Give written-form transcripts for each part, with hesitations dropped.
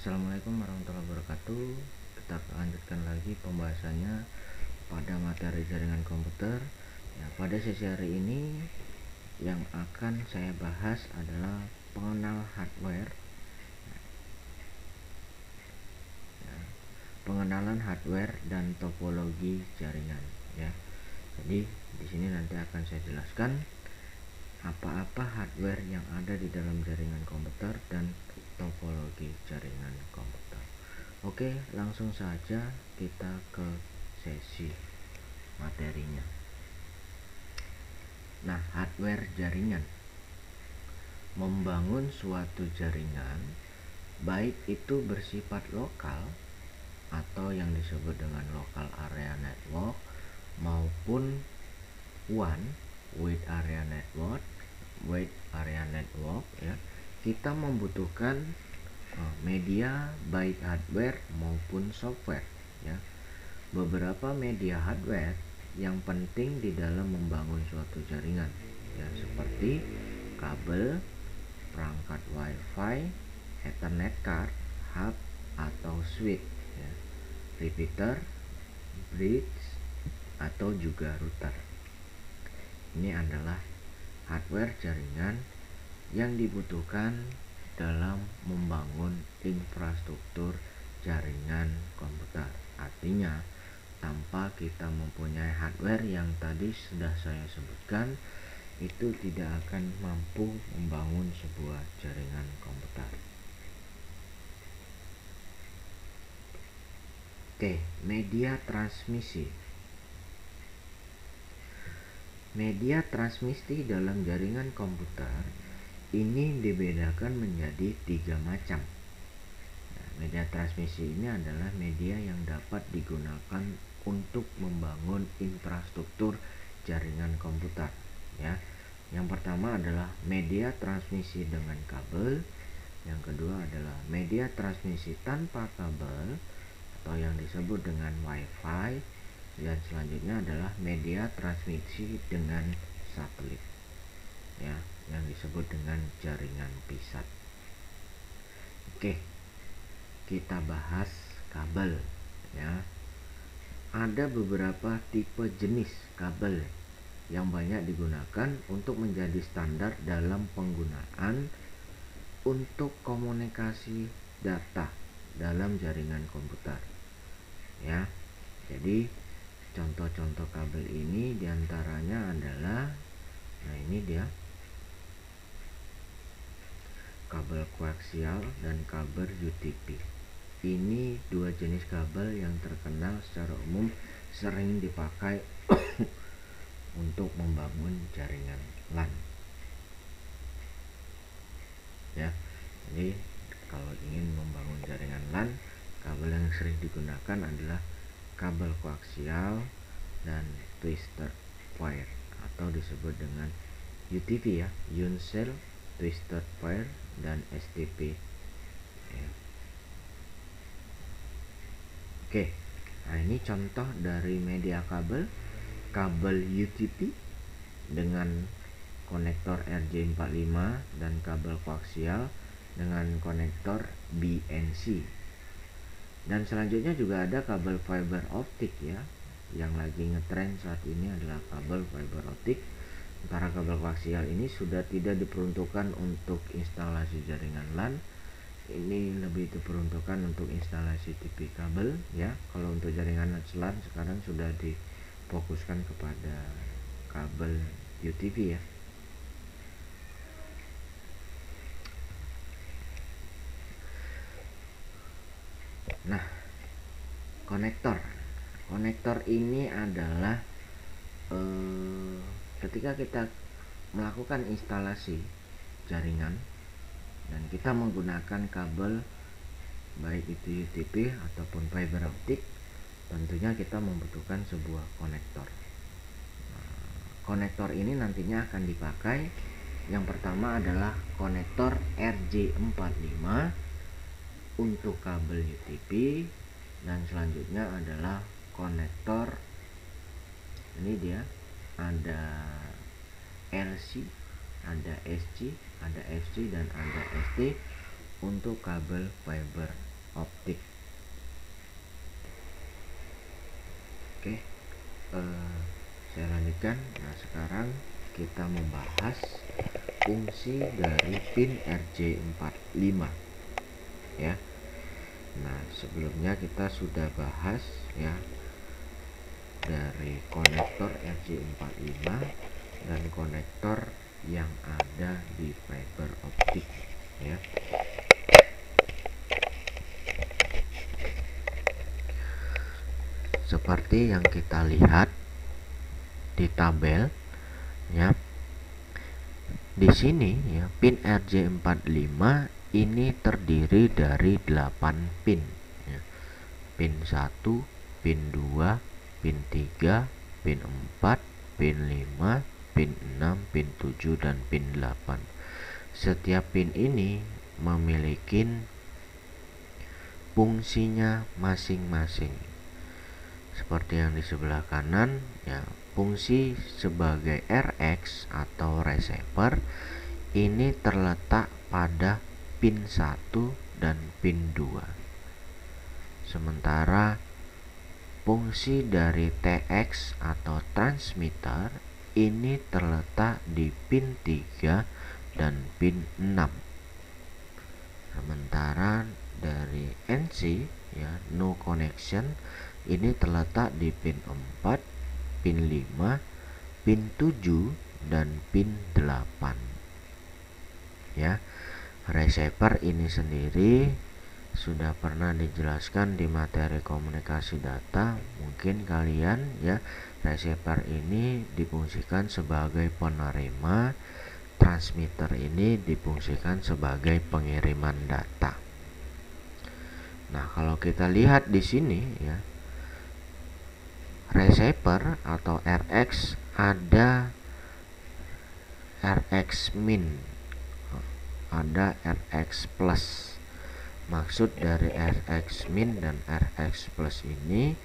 Assalamualaikum warahmatullahi wabarakatuh. Kita lanjutkan lagi pembahasannya pada materi jaringan komputer. Ya, pada sesi hari ini yang akan saya bahas adalah pengenal hardware. Ya, pengenalan hardware dan topologi jaringan. Ya, jadi di sini nanti akan saya jelaskan apa-apa hardware yang ada di dalam jaringan komputer dan topologi jaringan komputer. Oke, langsung saja kita ke sesi materinya. Nah, hardware jaringan. Membangun suatu jaringan, baik itu bersifat lokal atau yang disebut dengan local area network maupun one wide area network, ya, kita membutuhkan media baik hardware maupun software, ya. Beberapa media hardware yang penting di dalam membangun suatu jaringan, ya, seperti kabel, perangkat wifi, ethernet card, hub atau switch, ya, repeater, bridge atau juga router. Ini adalah hardware jaringan yang dibutuhkan dalam membangun infrastruktur jaringan komputer. Artinya, tanpa kita mempunyai hardware yang tadi sudah saya sebutkan, itu tidak akan mampu membangun sebuah jaringan komputer. Oke, media transmisi. Media transmisi dalam jaringan komputer ini dibedakan menjadi 3 macam. Nah, media transmisi ini adalah media yang dapat digunakan untuk membangun infrastruktur jaringan komputer, ya. Yang pertama adalah media transmisi dengan kabel, yang kedua adalah media transmisi tanpa kabel atau yang disebut dengan wifi, dan selanjutnya adalah media transmisi dengan satelit, ya, yang disebut dengan jaringan PSAT. Oke, kita bahas kabel, ya. Ada beberapa tipe jenis kabel yang banyak digunakan untuk menjadi standar dalam penggunaan untuk komunikasi data dalam jaringan komputer, ya. Jadi contoh-contoh kabel ini diantaranya adalah, nah ini dia, kabel koaksial dan kabel UTP. Ini dua jenis kabel yang terkenal secara umum sering dipakai untuk membangun jaringan LAN, ya. Jadi kalau ingin membangun jaringan LAN, kabel yang sering digunakan adalah kabel koaksial dan twisted pair atau disebut dengan UTP, ya, Unseld Twisted Pair dan STP, ya. Oke, nah ini contoh dari media kabel UTP dengan konektor RJ45 dan kabel koaksial dengan konektor BNC. Dan selanjutnya juga ada kabel fiber optik, ya. Yang lagi ngetren saat ini adalah kabel fiber optik. Sementara kabel koaksial ini sudah tidak diperuntukkan untuk instalasi jaringan LAN. Ini lebih diperuntukkan untuk instalasi TV kabel, ya. Kalau untuk jaringan LAN sekarang sudah difokuskan kepada kabel UTP, ya. Nah, konektor ini adalah ketika kita melakukan instalasi jaringan dan kita menggunakan kabel baik itu UTP ataupun fiber optik, tentunya kita membutuhkan sebuah konektor. Konektor ini nantinya akan dipakai, yang pertama adalah konektor RJ45 untuk kabel UTP, dan selanjutnya adalah konektor, ini dia, ada RC, ada SC, ada FC, dan ada ST untuk kabel fiber optik. Oke, saya lanjutkan. Nah, sekarang kita membahas fungsi dari pin RJ45 ya. Nah, sebelumnya kita sudah bahas ya dari konektor RJ45 dan konektor yang ada di fiber optik ya. Seperti yang kita lihat di tabel ya. Di sini ya, pin RJ45 ini terdiri dari 8 pin ya. Pin 1, pin 2, pin 3, pin 4, pin 5, pin 6, pin 7 dan pin 8. Setiap pin ini memiliki fungsinya masing-masing. Seperti yang di sebelah kanan ya, fungsi sebagai RX atau receiver ini terletak pada pin 1 dan pin 2. Sementara fungsi dari TX atau transmitter ini terletak di pin 3 dan pin 6. Sementara dari NC ya, no connection, ini terletak di pin 4, pin 5, pin 7 dan pin 8. Ya. Receiver ini sendiri sudah pernah dijelaskan di materi komunikasi data. Mungkin kalian ya, receiver ini difungsikan sebagai penerima, transmitter ini difungsikan sebagai pengiriman data. Nah, kalau kita lihat di sini ya, receiver atau RX ada RX min, ada RX plus. Maksud dari RX min dan RX plus ini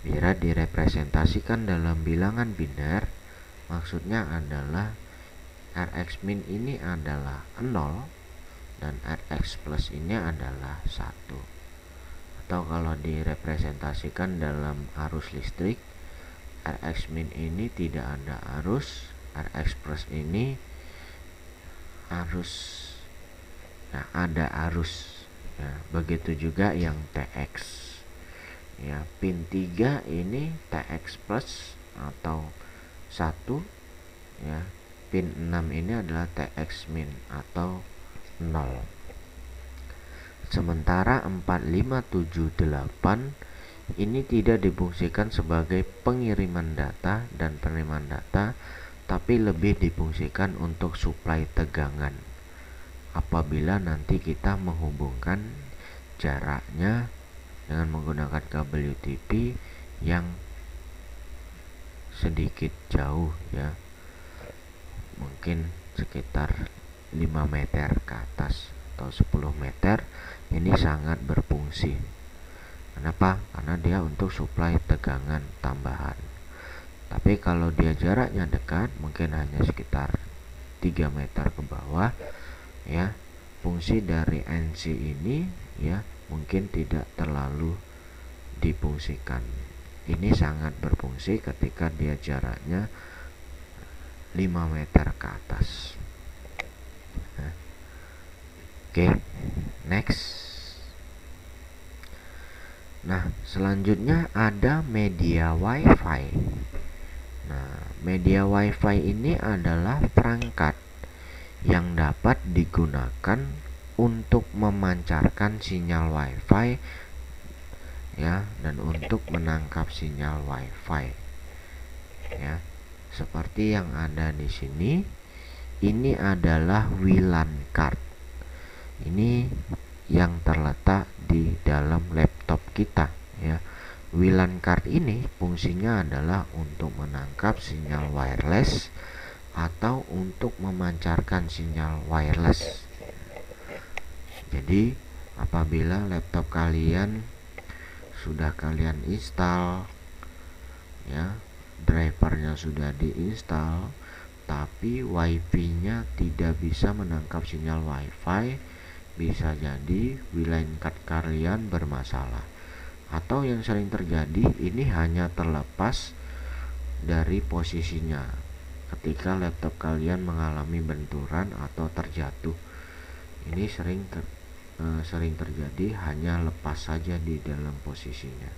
bila direpresentasikan dalam bilangan biner, maksudnya adalah RX min ini adalah 0 dan RX plus ini adalah 1. Atau kalau direpresentasikan dalam arus listrik, RX min ini tidak ada arus, RX plus ini arus, nah ada arus ya. Begitu juga yang TX ya, pin 3 ini TX plus atau 1 ya, pin 6 ini adalah TX min atau 0. Sementara 4578 ini tidak difungsikan sebagai pengiriman data dan penerimaan data, tapi lebih difungsikan untuk suplai tegangan. Apabila nanti kita menghubungkan jaraknya dengan menggunakan kabel UTP yang sedikit jauh ya, mungkin sekitar 5 meter ke atas atau 10 meter, ini sangat berfungsi. Kenapa? Karena dia untuk suplai tegangan tambahan. Tapi kalau dia jaraknya dekat, mungkin hanya sekitar 3 meter ke bawah ya, fungsi dari NC ini ya mungkin tidak terlalu difungsikan. Ini sangat berfungsi ketika dia jaraknya 5 meter ke atas. Oke, next. Nah, selanjutnya ada media WiFi. Nah, media WiFi ini adalah perangkat yang dapat digunakan untuk memancarkan sinyal WiFi ya, dan untuk menangkap sinyal WiFi ya. Seperti yang ada di sini, ini adalah WLAN card. Ini yang terletak di dalam laptop kita ya. WLAN card ini fungsinya adalah untuk menangkap sinyal wireless atau untuk memancarkan sinyal wireless. Jadi apabila laptop kalian sudah kalian install ya, drivernya sudah diinstal, tapi wifi nya tidak bisa menangkap sinyal wifi, bisa jadi WLAN card kalian bermasalah, atau yang sering terjadi ini hanya terlepas dari posisinya ketika laptop kalian mengalami benturan atau terjatuh. Ini sering terjadi, hanya lepas saja di dalam posisinya,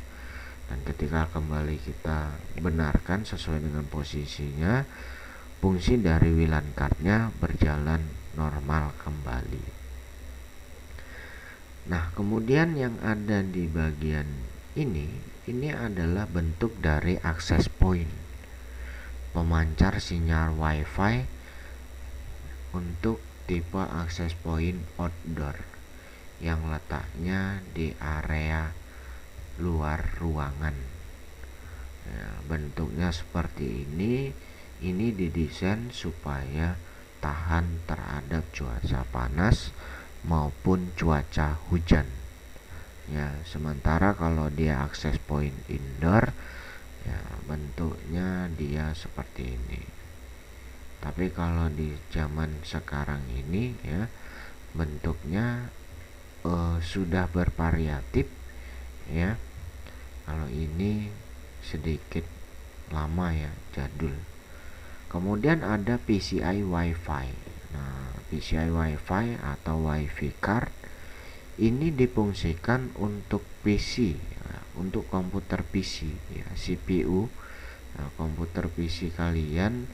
dan ketika kembali kita benarkan sesuai dengan posisinya, fungsi dari WLAN cardnya berjalan normal kembali. Nah, kemudian yang ada di bagian ini adalah bentuk dari access point, pemancar sinyal WiFi untuk tipe access point outdoor yang letaknya di area luar ruangan. Ya, bentuknya seperti ini. Ini didesain supaya tahan terhadap cuaca panas maupun cuaca hujan. Ya, sementara kalau dia access point indoor, ya bentuknya dia seperti ini. Tapi kalau di zaman sekarang ini ya, bentuknya sudah bervariatif ya. Kalau ini sedikit lama ya, jadul. Kemudian ada PCI Wi-Fi. Nah, PCI Wi-Fi atau Wi-Fi card ini difungsikan untuk PC, ya, untuk komputer PC, ya, CPU. Nah, komputer PC kalian,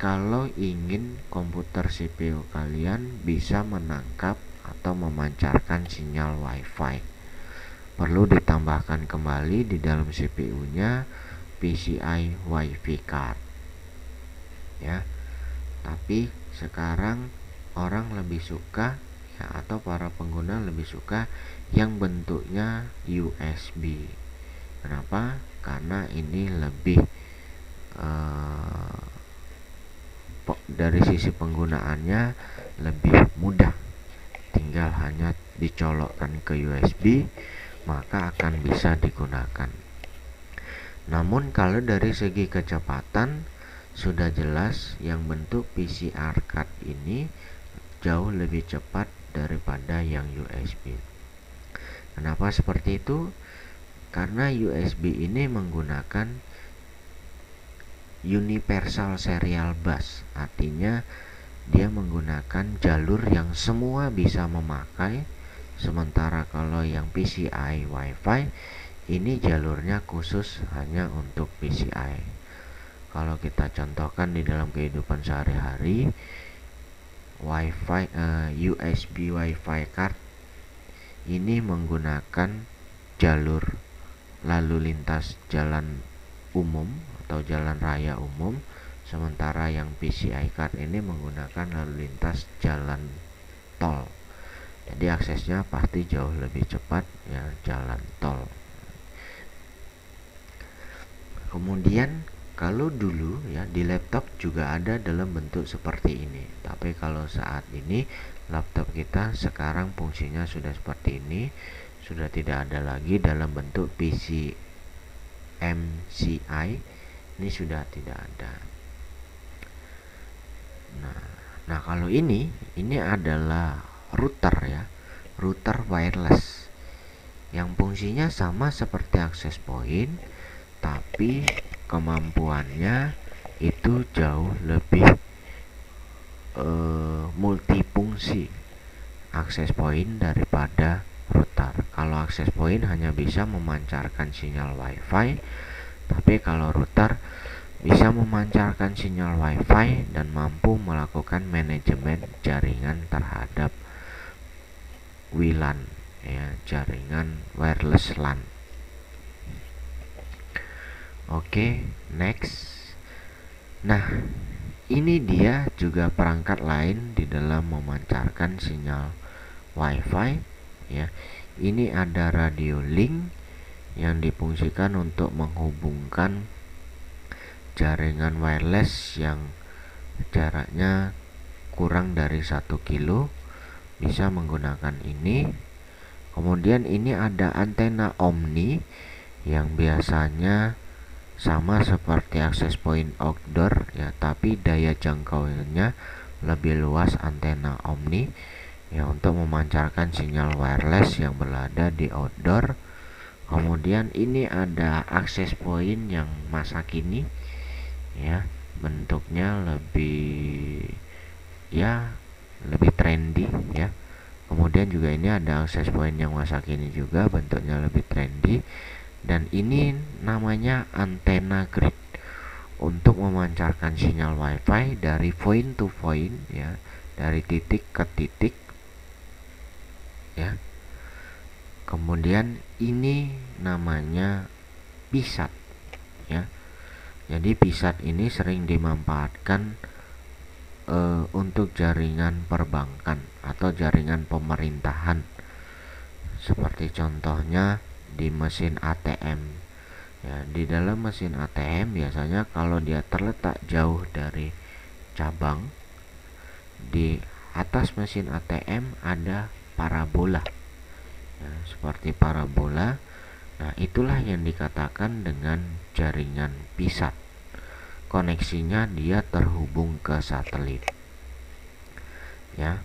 kalau ingin komputer CPU kalian bisa menangkap atau memancarkan sinyal Wi-Fi, perlu ditambahkan kembali di dalam CPU-nya PCI Wi-Fi card. Ya, tapi sekarang orang lebih suka ya, atau para pengguna lebih suka yang bentuknya USB. Kenapa? Karena ini lebih dari sisi penggunaannya lebih mudah, tinggal hanya dicolokkan ke USB maka akan bisa digunakan. Namun kalau dari segi kecepatan sudah jelas yang bentuk PCR card ini jauh lebih cepat daripada yang USB. Kenapa seperti itu? Karena USB ini menggunakan universal serial bus, artinya dia menggunakan jalur yang semua bisa memakai. Sementara kalau yang PCI Wi-Fi ini jalurnya khusus hanya untuk PCI. Kalau kita contohkan di dalam kehidupan sehari-hari, USB Wi-Fi card ini menggunakan jalur lalu lintas jalan umum atau jalan raya umum, sementara yang PCI card ini menggunakan lalu lintas jalan tol. Jadi aksesnya pasti jauh lebih cepat ya, jalan tol. Kemudian kalau dulu ya di laptop juga ada dalam bentuk seperti ini, tapi kalau saat ini laptop kita sekarang fungsinya sudah seperti ini, sudah tidak ada lagi dalam bentuk PC MCI, ini sudah tidak ada. Nah kalau ini adalah router ya, router wireless yang fungsinya sama seperti access point, tapi kemampuannya itu jauh lebih multifungsi access point daripada router. Kalau access point hanya bisa memancarkan sinyal WiFi, tapi kalau router bisa memancarkan sinyal WiFi dan mampu melakukan manajemen jaringan terhadap WLAN ya, jaringan wireless LAN. Oke, next. Nah, ini dia juga perangkat lain di dalam memancarkan sinyal WiFi ya. Ini ada radio link yang difungsikan untuk menghubungkan jaringan wireless yang jaraknya kurang dari 1 kilo, bisa menggunakan ini. Kemudian ini ada antena omni yang biasanya sama seperti access point outdoor ya, tapi daya jangkauannya lebih luas antena omni ya, untuk memancarkan sinyal wireless yang berada di outdoor. Kemudian ini ada access point yang masa kini, ya, bentuknya lebih trendy, ya. Kemudian juga ini ada access point yang masa kini juga, bentuknya lebih trendy. Dan ini namanya antena grid, untuk memancarkan sinyal wifi dari point to point, ya, dari titik ke titik, ya. Kemudian ini namanya PSAT, ya. Jadi PSAT ini sering dimanfaatkan untuk jaringan perbankan atau jaringan pemerintahan, seperti contohnya di mesin ATM. Ya, di dalam mesin ATM biasanya kalau dia terletak jauh dari cabang, di atas mesin ATM ada parabola, ya, seperti parabola. Nah, itulah yang dikatakan dengan jaringan PSAT. Koneksinya dia terhubung ke satelit, ya.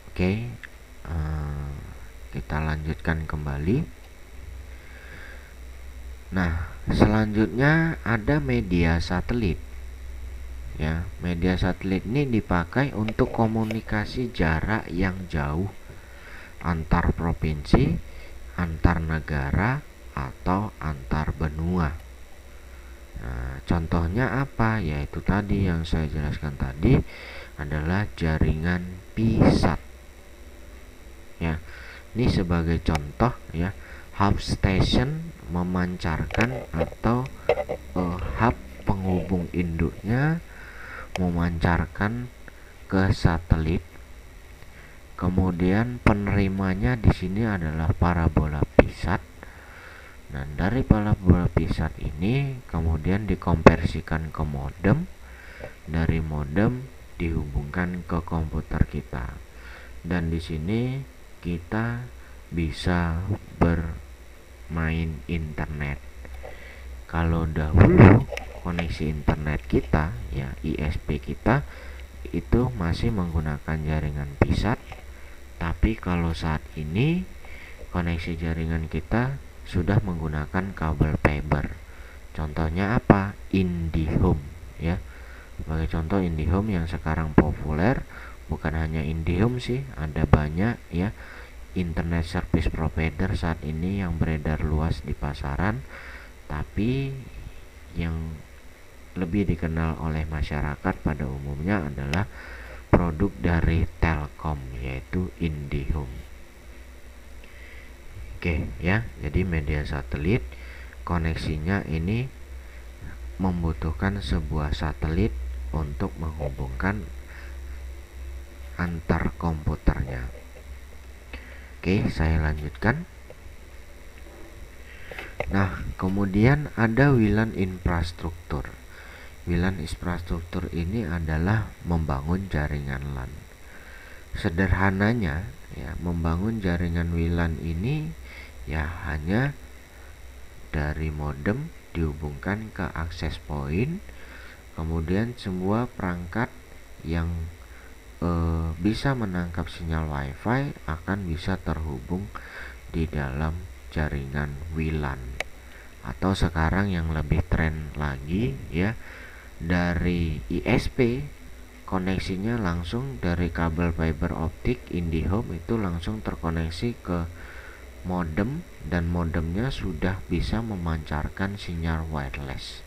Oke, kita lanjutkan kembali. Nah, selanjutnya ada media satelit, ya. Media satelit ini dipakai untuk komunikasi jarak yang jauh, antar provinsi, antar negara, atau antar benua. Nah, contohnya apa? Yaitu tadi yang saya jelaskan tadi adalah jaringan PSAT, ya. Ini sebagai contoh, ya, hub station memancarkan atau hub penghubung induknya memancarkan ke satelit. Kemudian penerimanya di sini adalah parabola PSAT. Nah, dari parabola PSAT ini kemudian dikonversikan ke modem. Dari modem dihubungkan ke komputer kita. Dan di sini kita bisa bermain internet. Kalau dahulu koneksi internet kita, ya, ISP kita itu masih menggunakan jaringan PSAT, tapi kalau saat ini koneksi jaringan kita sudah menggunakan kabel fiber. Contohnya apa? IndiHome, ya. Sebagai contoh, IndiHome yang sekarang populer. Bukan hanya IndiHome sih, ada banyak, ya, internet service provider saat ini yang beredar luas di pasaran, tapi yang lebih dikenal oleh masyarakat pada umumnya adalah produk dari Telkom, yaitu IndiHome. Oke, ya. Jadi media satelit koneksinya ini membutuhkan sebuah satelit untuk menghubungkan antar komputernya. Oke, saya lanjutkan. Nah, kemudian ada WLAN infrastruktur. WLAN infrastruktur ini adalah membangun jaringan LAN. Sederhananya, ya, membangun jaringan WLAN ini, ya, hanya dari modem dihubungkan ke access point. Kemudian semua perangkat yang bisa menangkap sinyal wifi akan bisa terhubung di dalam jaringan WLAN. Atau sekarang yang lebih tren lagi, ya, dari ISP koneksinya langsung dari kabel fiber optik IndiHome itu langsung terkoneksi ke modem, dan modemnya sudah bisa memancarkan sinyal wireless,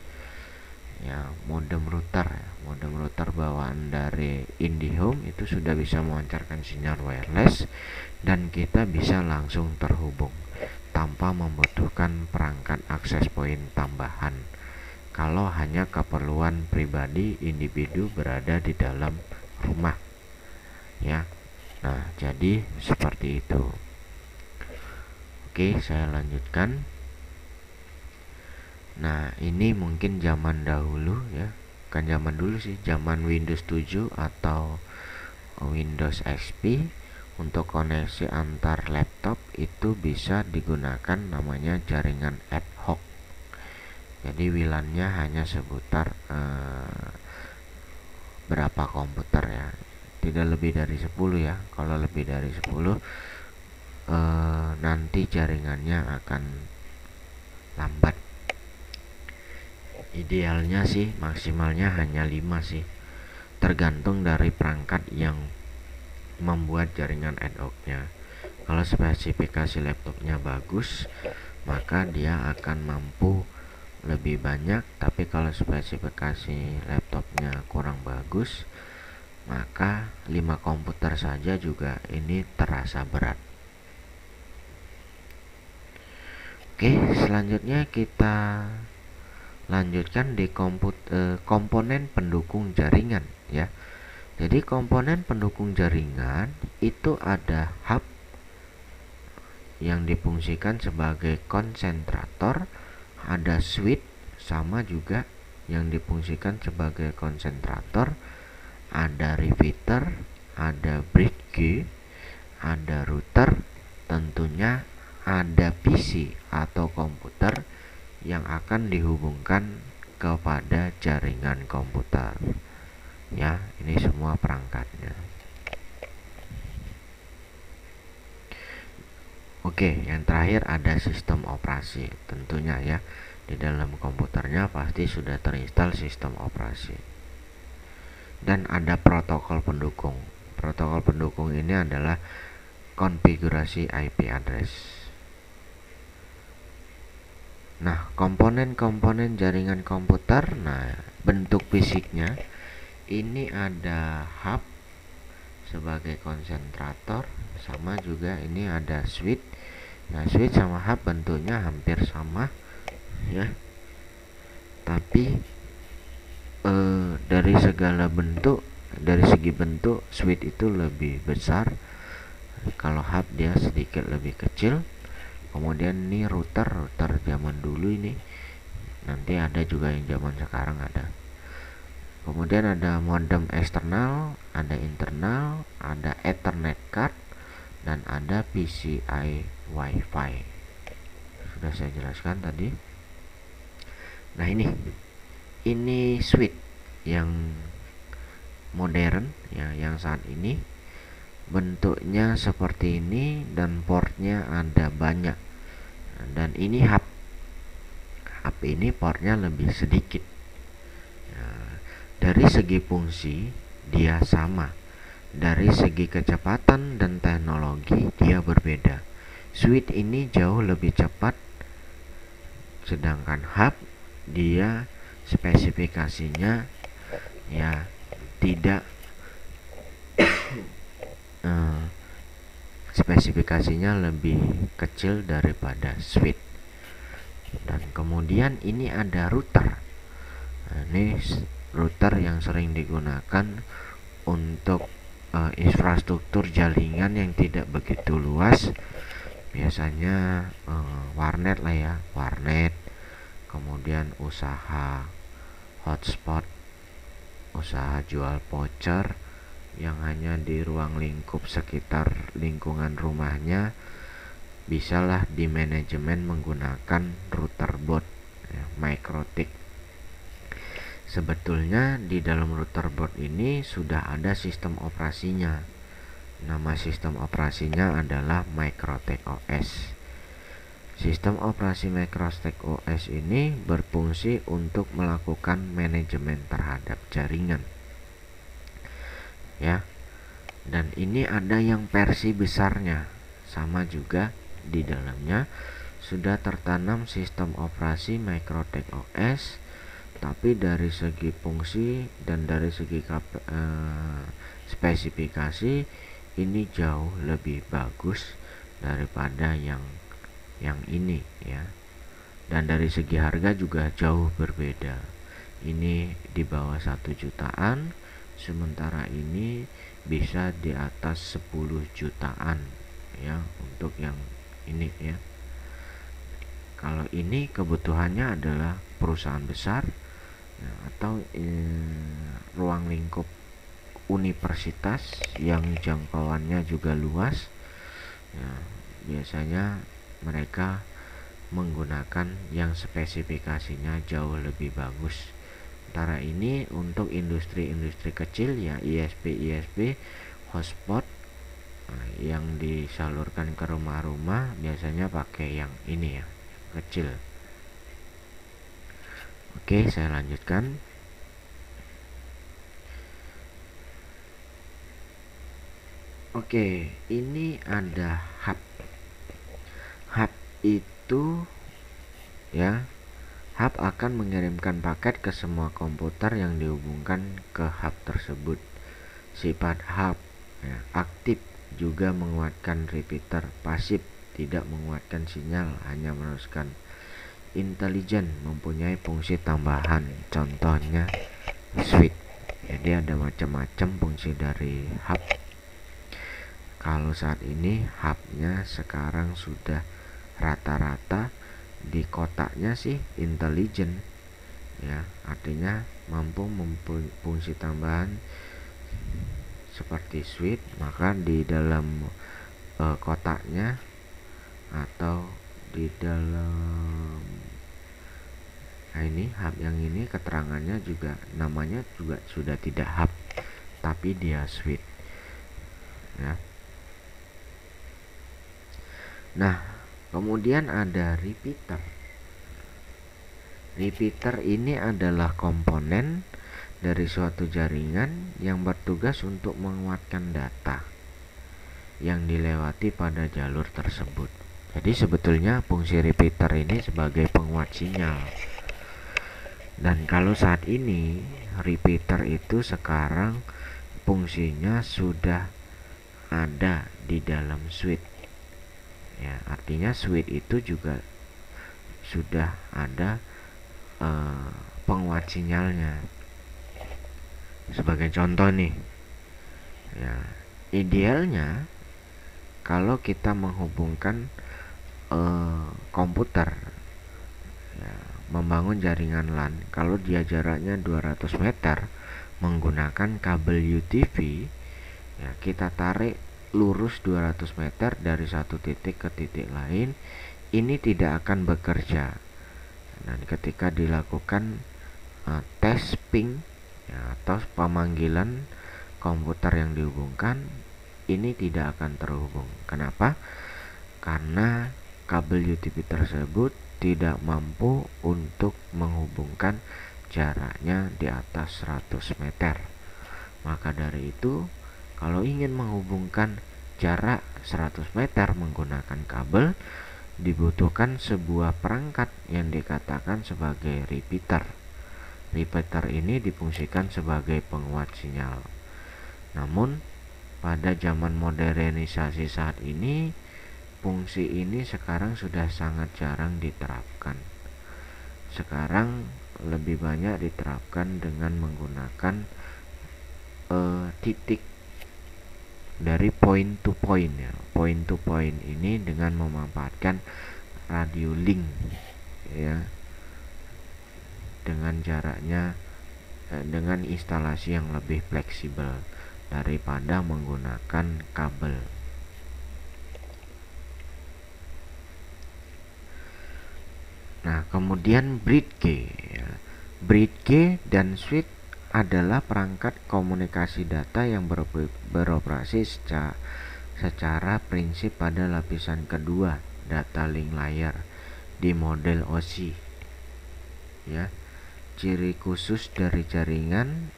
ya. Modem router bawaan dari IndiHome itu sudah bisa memancarkan sinyal wireless, dan kita bisa langsung terhubung tanpa membutuhkan perangkat access point tambahan kalau hanya keperluan pribadi individu berada di dalam rumah, ya. Nah, jadi seperti itu. Oke, saya lanjutkan. Nah, ini mungkin zaman dahulu, ya. Bukan zaman dulu sih, zaman Windows 7 atau Windows XP. Untuk koneksi antar laptop itu bisa digunakan namanya jaringan ad hoc. Jadi WLAN-nya hanya seputar berapa komputer, ya. tidak lebih dari 10 ya. Kalau lebih dari 10 nanti jaringannya akan lambat. Idealnya sih maksimalnya hanya 5 sih, tergantung dari perangkat yang membuat jaringan ad hoc-nya. Kalau spesifikasi laptopnya bagus, maka dia akan mampu lebih banyak. Tapi kalau spesifikasi laptopnya kurang bagus, maka 5 komputer saja juga ini terasa berat. Oke, selanjutnya kita lanjutkan di komponen pendukung jaringan ya. Jadi komponen pendukung jaringan itu ada hub yang difungsikan sebagai konsentrator, ada switch sama juga yang difungsikan sebagai konsentrator, ada repeater, ada bridge, ada router, tentunya ada PC atau komputer yang akan dihubungkan kepada jaringan komputer. Ya, ini semua perangkatnya. Oke, yang terakhir ada sistem operasi. Tentunya ya, di dalam komputernya pasti sudah terinstall sistem operasi. Dan ada protokol pendukung. Protokol pendukung ini adalah konfigurasi IP address. Nah, komponen-komponen jaringan komputer, nah bentuk fisiknya ini ada hub sebagai konsentrator, sama juga ini ada switch. Nah, switch sama hub bentuknya hampir sama ya, tapi dari segi bentuk switch itu lebih besar, kalau hub dia sedikit lebih kecil. Kemudian ini router zaman dulu, ini nanti ada juga yang zaman sekarang ada. Kemudian ada modem eksternal, ada internal, ada Ethernet card, dan ada PCI Wi-Fi. Sudah saya jelaskan tadi. Nah, ini switch yang modern ya, yang saat ini bentuknya seperti ini dan portnya ada banyak. Dan ini hub ini portnya lebih sedikit. Dari segi fungsi dia sama, dari segi kecepatan dan teknologi dia berbeda. Switch ini jauh lebih cepat, sedangkan hub dia spesifikasinya ya tidak spesifikasinya lebih kecil daripada switch. Dan kemudian ini ada router. Nah, ini router yang sering digunakan untuk infrastruktur jaringan yang tidak begitu luas, biasanya warnet lah ya, warnet, kemudian usaha hotspot, usaha jual voucher yang hanya di ruang lingkup sekitar lingkungan rumahnya, bisalah di manajemen menggunakan router board ya, MikroTik. Sebetulnya di dalam router board ini sudah ada sistem operasinya. Nama sistem operasinya adalah MikroTik OS. Sistem operasi MikroTik OS ini berfungsi untuk melakukan manajemen terhadap jaringan. Ya. Dan ini ada yang versi besarnya. Sama juga di dalamnya sudah tertanam sistem operasi MikroTik OS. Tapi dari segi fungsi dan dari segi spesifikasi ini jauh lebih bagus daripada yang ini ya. Dan dari segi harga juga jauh berbeda. Ini di bawah 1 jutaan, sementara ini bisa di atas 10 jutaan ya untuk yang ini ya. Kalau ini kebutuhannya adalah perusahaan besar ya, atau ruang lingkup universitas yang jangkauannya juga luas ya, biasanya mereka menggunakan yang spesifikasinya jauh lebih bagus Sementara ini untuk industri-industri kecil ya ISP hotspot yang disalurkan ke rumah-rumah biasanya pakai yang ini ya, kecil. Oke, saya lanjutkan. Oke, ini ada hub. Hub itu ya, hub akan mengirimkan paket ke semua komputer yang dihubungkan ke hub tersebut. Sifat hub ya, aktif, juga menguatkan repeater. Pasif, tidak menguatkan sinyal, hanya meneruskan. Intelijen, mempunyai fungsi tambahan, contohnya switch. Jadi ada macam-macam fungsi dari hub. Kalau saat ini hubnya sekarang sudah rata-rata di kotaknya sih intelijen ya, artinya mampu fungsi tambahan seperti switch, maka di dalam kotaknya atau di dalam ini hub yang ini keterangannya juga, namanya juga sudah tidak hub tapi dia switch ya. Nah, kemudian ada repeater. Repeater ini adalah komponen dari suatu jaringan yang bertugas untuk menguatkan data yang dilewati pada jalur tersebut. Jadi sebetulnya fungsi repeater ini sebagai penguat sinyal. Dan kalau saat ini repeater itu sekarang fungsinya sudah ada di dalam switch. Ya, artinya switch itu juga sudah ada penguat sinyalnya. Sebagai contoh nih, ya, idealnya kalau kita menghubungkan komputer ya, membangun jaringan LAN, kalau dia jaraknya 200 meter menggunakan kabel UTV ya, kita tarik lurus 200 meter dari satu titik ke titik lain, ini tidak akan bekerja. Dan ketika dilakukan tes ping ya, atau pemanggilan komputer yang dihubungkan, ini tidak akan terhubung. Kenapa? Karena kabel UTP tersebut tidak mampu untuk menghubungkan jaraknya di atas 100 meter. Maka dari itu, kalau ingin menghubungkan jarak 100 meter menggunakan kabel, dibutuhkan sebuah perangkat yang dikatakan sebagai repeater. Repeater ini difungsikan sebagai penguat sinyal. Namun, pada zaman modernisasi saat ini, fungsi ini sekarang sudah sangat jarang diterapkan. Sekarang lebih banyak diterapkan dengan menggunakan titik dari point to point ya. Point to point ini dengan memanfaatkan radio link ya, dengan jaraknya dengan instalasi yang lebih fleksibel daripada menggunakan kabel. Nah, kemudian bridge ya. Bridge dan switch adalah perangkat komunikasi data yang beroperasi secara prinsip pada lapisan kedua data link layer di model OSI ya. Ciri khusus dari jaringan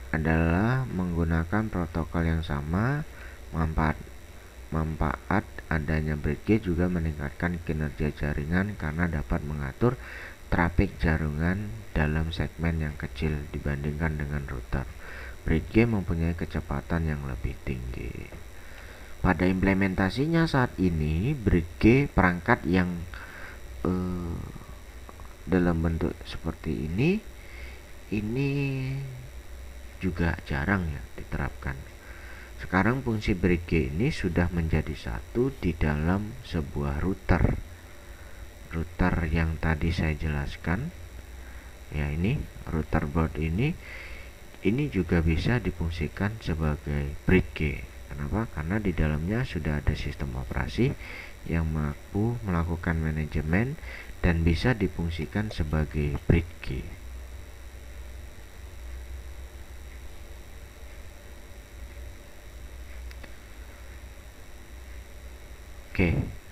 adalah menggunakan protokol yang sama. Manfaat adanya bridge juga meningkatkan kinerja jaringan karena dapat mengatur trafik jaringan dalam segmen yang kecil dibandingkan dengan router. Bridge mempunyai kecepatan yang lebih tinggi. Pada implementasinya saat ini, bridge perangkat yang dalam bentuk seperti ini juga jarang ya diterapkan. Sekarang fungsi bridge ini sudah menjadi satu di dalam sebuah router. Router yang tadi saya jelaskan ya, ini router board ini juga bisa difungsikan sebagai bridge. Kenapa? Karena di dalamnya sudah ada sistem operasi yang mampu melakukan manajemen dan bisa difungsikan sebagai bridge.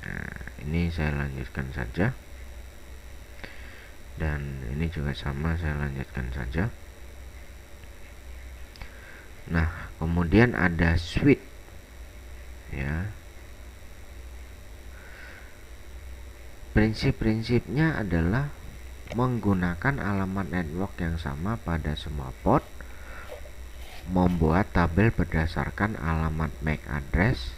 Nah, ini saya lanjutkan saja, dan ini juga sama, saya lanjutkan saja. Nah, kemudian ada switch ya. Prinsip-prinsipnya adalah menggunakan alamat network yang sama pada semua port, membuat tabel berdasarkan alamat MAC address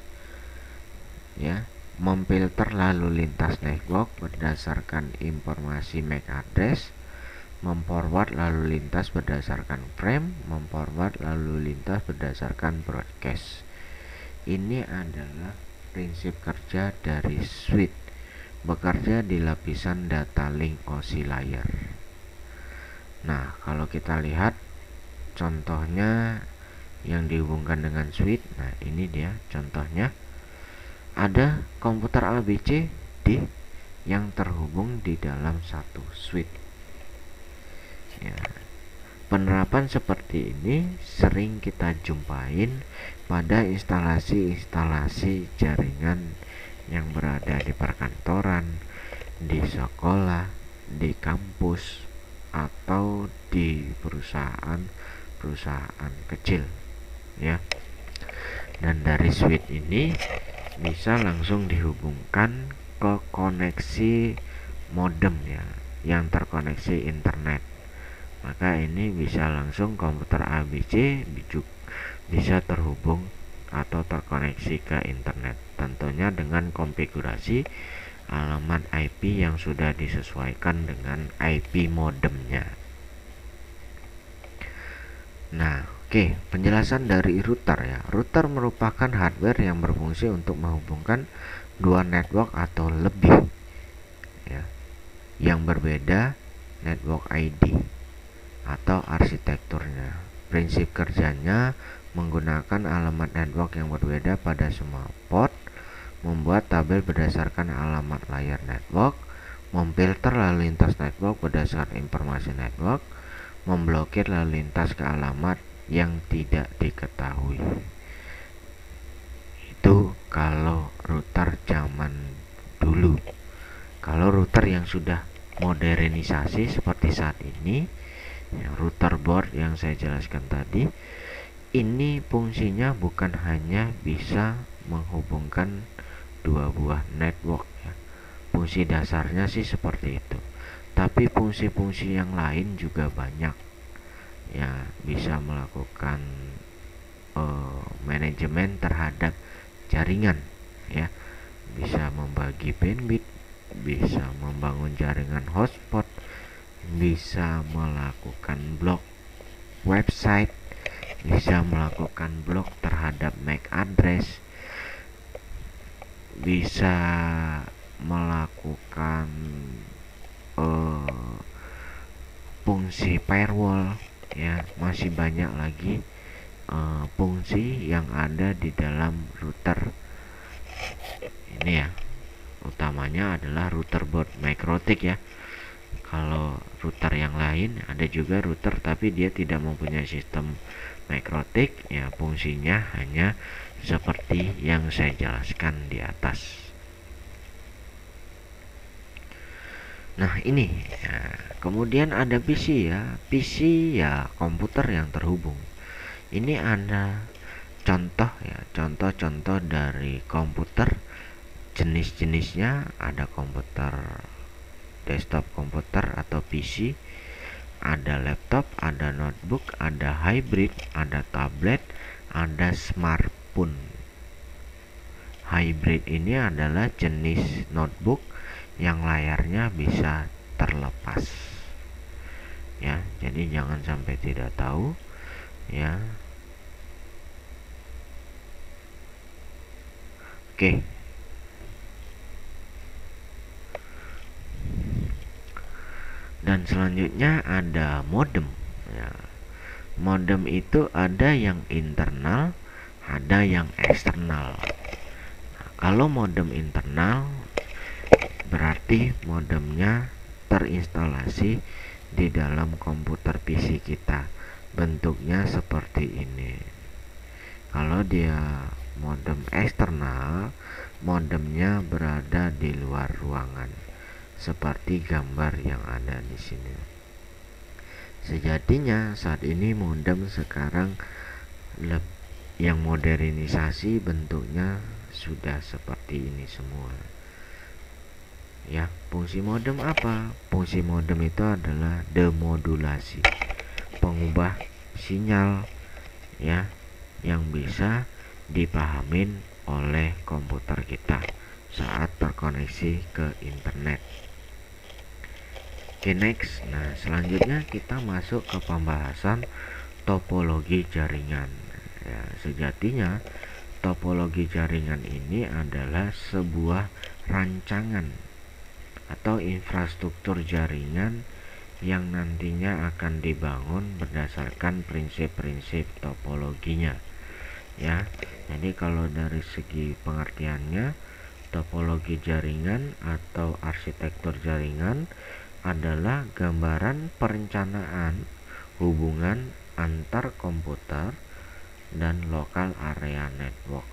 ya, memfilter lalu lintas network berdasarkan informasi MAC address, memforward lalu lintas berdasarkan frame, memforward lalu lintas berdasarkan broadcast. Ini adalah prinsip kerja dari switch, bekerja di lapisan data link OSI layer. Nah, kalau kita lihat contohnya yang dihubungkan dengan switch, nah ini dia contohnya. Ada komputer ABCD yang terhubung di dalam satu switch ya. Penerapan seperti ini sering kita jumpain pada instalasi-instalasi jaringan yang berada di perkantoran, di sekolah, di kampus, atau di perusahaan kecil ya. Dan dari switch ini bisa langsung dihubungkan ke koneksi modem ya, yang terkoneksi internet. Maka ini bisa langsung komputer ABC bisa terhubung atau terkoneksi ke internet, tentunya dengan konfigurasi alamat IP yang sudah disesuaikan dengan IP modemnya. Nah, oke, penjelasan dari router ya. Router merupakan hardware yang berfungsi untuk menghubungkan dua network atau lebih ya, yang berbeda network ID atau arsitekturnya. Prinsip kerjanya menggunakan alamat network yang berbeda pada semua port, membuat tabel berdasarkan alamat layar network, memfilter lalu lintas network berdasarkan informasi network, memblokir lalu lintas ke alamat yang tidak diketahui. Itu kalau router zaman dulu. Kalau router yang sudah modernisasi seperti saat ini, ya, router board yang saya jelaskan tadi, ini fungsinya bukan hanya bisa menghubungkan dua buah network ya. Fungsi dasarnya sih seperti itu, tapi fungsi-fungsi yang lain juga banyak ya. Bisa melakukan manajemen terhadap jaringan ya, bisa membagi bandwidth, bisa membangun jaringan hotspot, bisa melakukan blok website, bisa melakukan blok terhadap MAC address, bisa melakukan fungsi firewall ya. Masih banyak lagi fungsi yang ada di dalam router ini ya. Utamanya adalah router board MikroTik ya. Kalau router yang lain ada juga router tapi dia tidak mempunyai sistem MikroTik ya, fungsinya hanya seperti yang saya jelaskan di atas. Nah ini ya. Kemudian ada PC ya. PC ya komputer yang terhubung. Ini ada contoh ya, contoh-contoh dari komputer. Jenis-jenisnya ada komputer desktop komputer atau PC, ada laptop, ada notebook, ada hybrid, ada tablet, ada smartphone. Hybrid ini adalah jenis notebook yang layarnya bisa terlepas ya, jadi jangan sampai tidak tahu ya. Oke. Dan selanjutnya ada modem ya. Modem itu ada yang internal, ada yang eksternal. Nah, kalau modem internal berarti modemnya terinstalasi di dalam komputer PC kita. Bentuknya seperti ini. Kalau dia modem eksternal modemnya berada di luar ruangan, seperti gambar yang ada di sini. Sejatinya saat ini modem sekarang yang modernisasi bentuknya sudah seperti ini semua. Ya, fungsi modem apa? Fungsi modem itu adalah demodulasi, pengubah sinyal ya yang bisa dipahamin oleh komputer kita saat terkoneksi ke internet. Oke, next. Nah, selanjutnya kita masuk ke pembahasan topologi jaringan. Ya, sejatinya topologi jaringan ini adalah sebuah rancangan atau infrastruktur jaringan yang nantinya akan dibangun berdasarkan prinsip-prinsip topologinya. Ya, jadi kalau dari segi pengertiannya, topologi jaringan atau arsitektur jaringan adalah gambaran perencanaan hubungan antar komputer dan lokal area network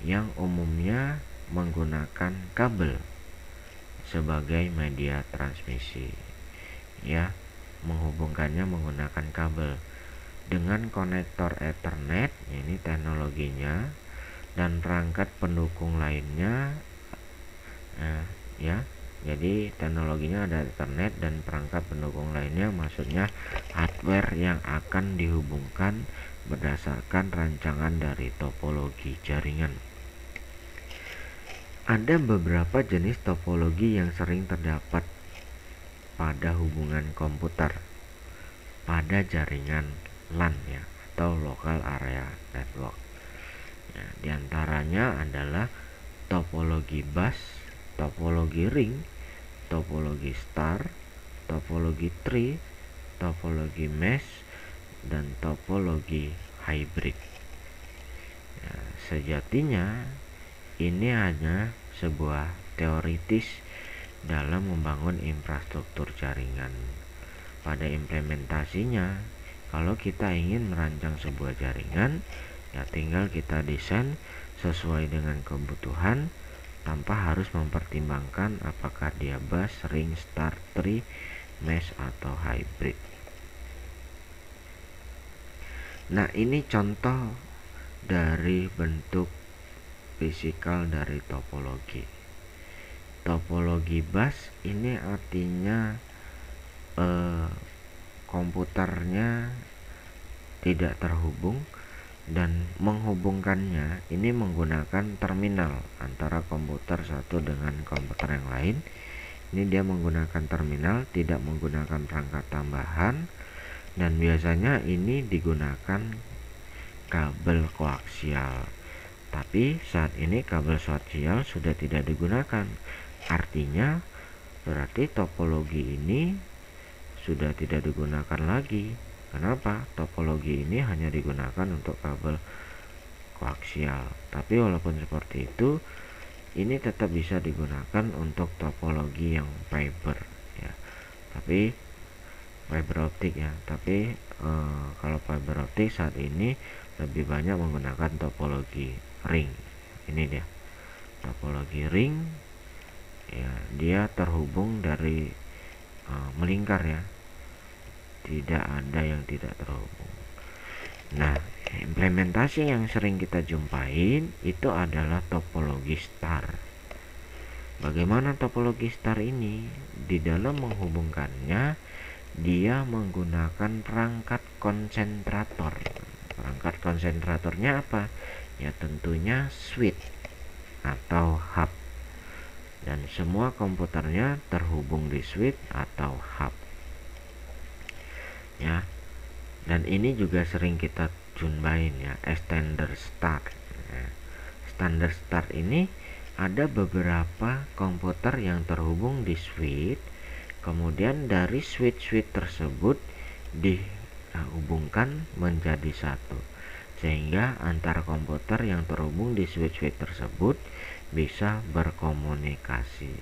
yang umumnya menggunakan kabel sebagai media transmisi. Ya, menghubungkannya menggunakan kabel dengan konektor Ethernet, ini teknologinya, dan perangkat pendukung lainnya. Ya, jadi teknologinya ada Ethernet dan perangkat pendukung lainnya, maksudnya hardware yang akan dihubungkan berdasarkan rancangan dari topologi jaringan. Ada beberapa jenis topologi yang sering terdapat pada hubungan komputer pada jaringan LAN ya, atau local area network. Ya, diantaranya adalah topologi bus, topologi ring, topologi star, topologi tree, topologi mesh, dan topologi hybrid. Ya, sejatinya ini hanya sebuah teoritis dalam membangun infrastruktur jaringan. Pada implementasinya, kalau kita ingin merancang sebuah jaringan, ya tinggal kita desain sesuai dengan kebutuhan tanpa harus mempertimbangkan apakah dia bus, ring, star, tree, mesh, atau hybrid. Nah, ini contoh dari bentuk fisikal dari topologi. Topologi bus ini artinya komputernya tidak terhubung, dan menghubungkannya ini menggunakan terminal antara komputer satu dengan komputer yang lain. Ini dia menggunakan terminal, tidak menggunakan perangkat tambahan, dan biasanya ini digunakan kabel koaksial. Tapi saat ini kabel koaksial sudah tidak digunakan. Artinya berarti topologi ini sudah tidak digunakan lagi. Kenapa? Topologi ini hanya digunakan untuk kabel koaksial. Tapi walaupun seperti itu, ini tetap bisa digunakan untuk topologi yang fiber ya. Tapi fiber optik ya. Tapi kalau fiber optik saat ini lebih banyak menggunakan topologi ring. Ini dia. Topologi ring ya, dia terhubung dari melingkar ya. Tidak ada yang tidak terhubung. Nah, implementasi yang sering kita jumpain itu adalah topologi star. Bagaimana topologi star ini? Di dalam menghubungkannya, dia menggunakan perangkat konsentrator. Perangkat konsentratornya apa? Ya tentunya switch atau hub. Dan semua komputernya terhubung di switch atau hub. Ya, dan ini juga sering kita jumpain ya, standard start ya. Standard start ini ada beberapa komputer yang terhubung di switch, kemudian dari switch tersebut dihubungkan menjadi satu, sehingga antar komputer yang terhubung di switch tersebut bisa berkomunikasi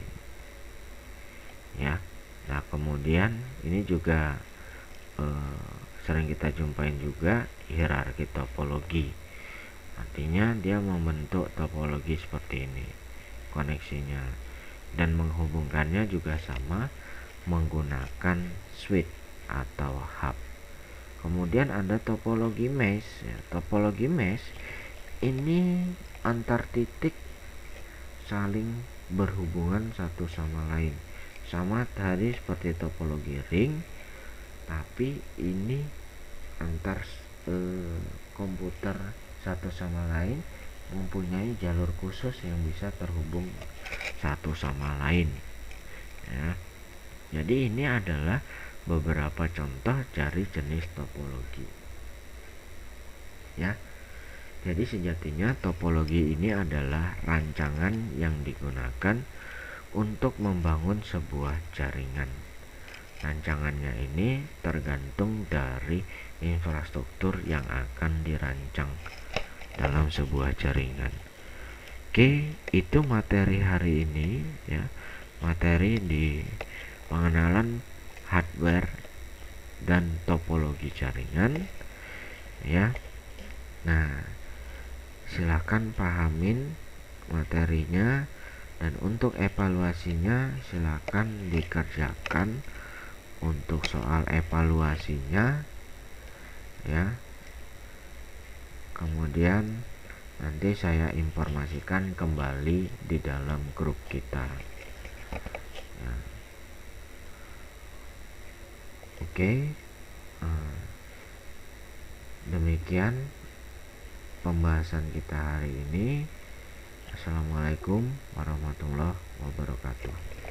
ya. Nah, kemudian ini juga sering kita jumpain juga hierarki topologi. Artinya dia membentuk topologi seperti ini koneksinya, dan menghubungkannya juga sama menggunakan switch atau hub. Kemudian ada topologi mesh ya. Topologi mesh ini antar titik saling berhubungan satu sama lain, sama tadi seperti topologi ring, tapi ini antar komputer satu sama lain mempunyai jalur khusus yang bisa terhubung satu sama lain ya. Jadi ini adalah beberapa contoh dari jenis topologi ya. Jadi sejatinya topologi ini adalah rancangan yang digunakan untuk membangun sebuah jaringan. Rancangannya ini tergantung dari infrastruktur yang akan dirancang dalam sebuah jaringan. Oke, itu materi hari ini ya. Materi di pengenalan hardware dan topologi jaringan ya. Nah, silakan pahamin materinya, dan untuk evaluasinya silakan dikerjakan untuk soal evaluasinya ya. Kemudian nanti saya informasikan kembali di dalam grup kita ya. Oke, demikian pembahasan kita hari ini. Assalamualaikum warahmatullahi wabarakatuh.